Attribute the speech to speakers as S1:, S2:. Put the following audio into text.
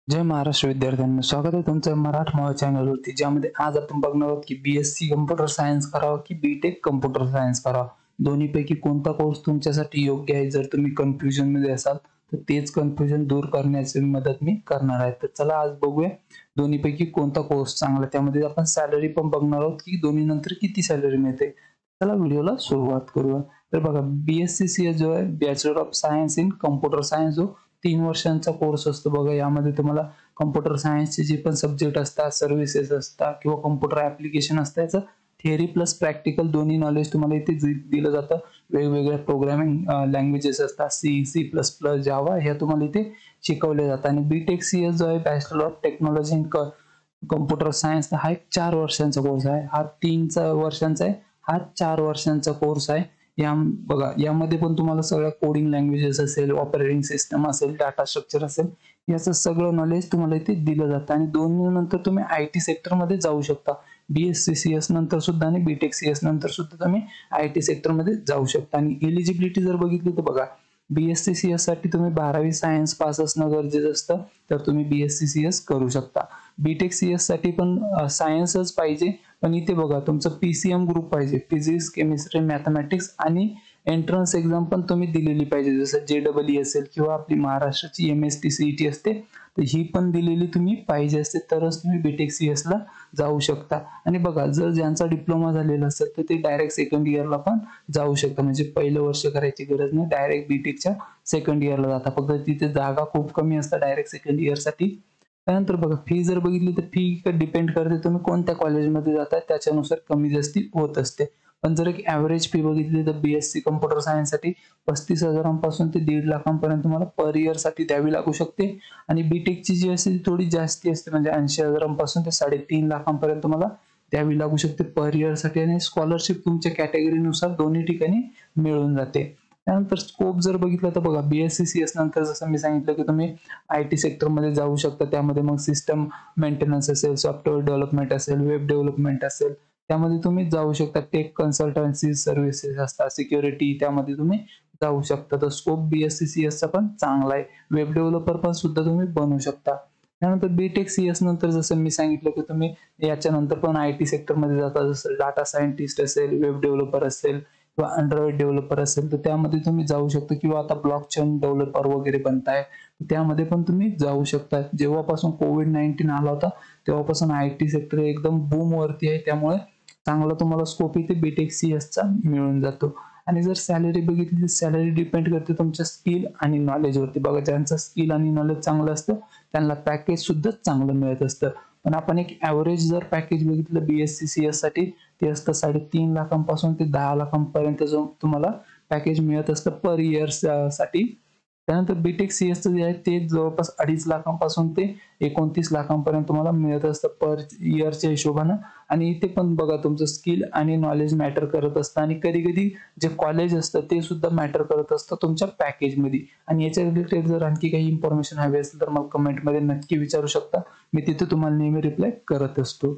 S1: जय महाराष्ट्र विद्यार्थ्यांना स्वागत आहे तुमचं मराठमोळा चॅनलवरती, ज्यामध्ये आज आपण बघणार आहोत की बीएससी कम्प्युटर सायन्स करावं की बीटेक कम्प्युटर सायन्स करावं, दोन्हीपैकी कोणता कोर्स तुमच्यासाठी योग्य आहे. जर तुम्ही कन्फ्युजन मध्ये असाल तर तेच कन्फ्युजन दूर करण्याची मदत मी करणार आहे. तर चला आज बघूया दोन्हीपैकी कोणता कोर्स चांगला. त्यामध्ये आपण सॅलरी पण बघणार आहोत की दोन्ही नंतर किती सॅलरी मिळते. चला व्हिडिओला सुरुवात करूया. तर बघा, बीएससी सीएस जो आहे, bachelor of science in computer science, जो 3 वर्षांचा कोर्स असतो. बघा, यामध्ये तुम्हाला कम्प्युटर सायन्सचे जे पण सब्जेक्ट असतात, सर्व्हिसेस असतात किंवा कम्प्युटर ऍप्लिकेशन असतं, याचं थिअरी प्लस प्रॅक्टिकल दोन्ही नॉलेज तुम्हाला इथे दिलं जातं. वेगवेगळ्या प्रोग्रामिंग लँग्वेजेस असतात, C++, जावा, ह्या तुम्हाला इथे शिकवले जातात. आणि बीटेक सीएस जो आहे, bachelor of technology in computer science, हा एक 4 वर्षांचा कोर्स आहे. हा 3 वर्षांचा आहे, हा 4 वर्षांचा कोर्स आहे. बघा, यामध्ये पण तुम्हाला सगळ्या कोडिंग लँग्वेजेस असेल, ऑपरेटिंग सिस्टम असेल, डाटा स्ट्रक्चर असेल, याचं सगळं नॉलेज तुम्हाला इथे दिलं जातं. आणि दोन्ही नंतर तुम्ही IT सेक्टरमध्ये जाऊ शकता. बीएससी सीएस नंतर सुद्धा आणि बीटेक सीएस नंतर सुद्धा तुम्ही IT सेक्टरमध्ये जाऊ शकता. आणि एलिजिबिलिटी जर बघितली तर बघा, बीएससी सीएस साठी तुम्ही 12वी सायन्स पास असणं गरजेचं असतं, तर तुम्ही बीएससी सीएस करू शकता. बीटेक सीएस साठी पण सायन्सच पाहिजे, पण इथे बघा तुमचं PCM ग्रुप पाहिजे, फिजिक्स, केमिस्ट्री, मॅथमॅटिक्स, आणि एंट्रन्स एक्झाम पण तुम्ही दिलेली पाहिजे, जसं JEE असेल किंवा आपली महाराष्ट्राची MST CET असते, तर ही पण दिलेली तुम्ही पाहिजे असते, तरच तुम्ही बीटेक सीएस ला जाऊ शकता. आणि बघा, जर ज्यांचा डिप्लोमा झालेला असेल तर ते डायरेक्ट सेकंड इयरला पण जाऊ शकता. म्हणजे पहिलं वर्ष करायची गरज नाही, डायरेक्ट बीटेकच्या सेकंड इयरला जाता. फक्त तिथे जागा खूप कमी असतात डायरेक्ट सेकंड इयर साठी. त्यानंतर बघा, फी जर बघितली तर फी डिपेंड करते तुम्ही कोणत्या कॉलेजमध्ये जाता, त्याच्यानुसार कमी जास्ती होत असते. पण जर एक ॲव्हरेज फी बघितली तर बीएससी कम्प्युटर सायन्स साठी 35,000 ते 1.5 लाखांपर्यंत तुम्हाला पर इयर साठी द्यावी लागू शकते. आणि बीटेकची जी असते ती थोडी जास्ती असते, म्हणजे 80,000 ते 3.5 लाखांपर्यंत तुम्हाला द्यावी लागू शकते पर इयर साठी. आणि स्कॉलरशिप तुमच्या कॅटेगरीनुसार दोन्ही ठिकाणी मिळून जाते. त्यानंतर स्कोप जर बघितलं तर बघा, बीएससी सीएस नंतर जसं मी सांगितलं की तुम्ही IT सेक्टरमध्ये जाऊ शकता. त्यामध्ये मग सिस्टम मेंटेनन्स असेल, सॉफ्टवेअर डेव्हलपमेंट असेल, वेब डेव्हलपमेंट असेल, त्यामध्ये तुम्ही जाऊ शकता. टेक कन्सल्टन्सी सर्व्हिसेस असतात, सिक्युरिटी, त्यामध्ये तुम्ही जाऊ शकता. तर स्कोप बीएससी सीएस चा पण चांगला आहे. वेब डेव्हलपर पण सुद्धा तुम्ही बनू शकता. त्यानंतर बीटेक सीएस नंतर जसं मी सांगितलं की तुम्ही याच्यानंतर पण IT सेक्टरमध्ये जाता, जसं डाटा सायंटिस्ट असेल, वेब डेव्हलपर असेल किंवा अँड्रॉइड डेव्हलपर असेल, तर त्यामध्ये तुम्ही जाऊ शकता. किंवा आता ब्लॉकचेन डेव्हलपर वगैरे बनताय, त्यामध्ये पण तुम्ही जाऊ शकता. जेव्हापासून COVID-19 आला होता तेव्हापासून IT सेक्टर एकदम बूम वरती आहे, त्यामुळे चांगला तुम्हाला स्कोप इथे बीटेक सीएस चा मिळून जातो. आणि जर सॅलरी बघितली तर सॅलरी डिपेंड करते तुमच्या स्किल आणि नॉलेज वरती. बघा, ज्यांचं स्किल आणि नॉलेज चांगलं असतं त्यांना पॅकेज सुद्धा चांगलं मिळत असतं. पण आपण एक ॲव्हरेज जर पॅकेज बघितलं बीएससी सीएस साठी, ते असतं 3.5 लाखांपासून ते 10 लाखांपर्यंत जो तुम्हाला पॅकेज मिळत असतं पर इयर साठी. त्यानंतर बीटेक सीएसचं जे आहे ते जवळपास 2.5 लाखांपासून ते 29 लाखांपर्यंत तुम्हाला मिळत असतं पर इयरच्या हिशोबानं. आणि इथे पण बघा, तुमचं स्किल आणि नॉलेज मॅटर करत असतं. आणि कधी कधी जे कॉलेज असतं ते सुद्धा मॅटर करत असतं तुमच्या पॅकेजमध्ये. आणि याच्या रिलेटेड जर आणखी काही इन्फॉर्मेशन हवी असेल तर मला कमेंटमध्ये नक्की विचारू शकता, मी तिथे तुम्हाला नेहमी रिप्लाय करत असतो.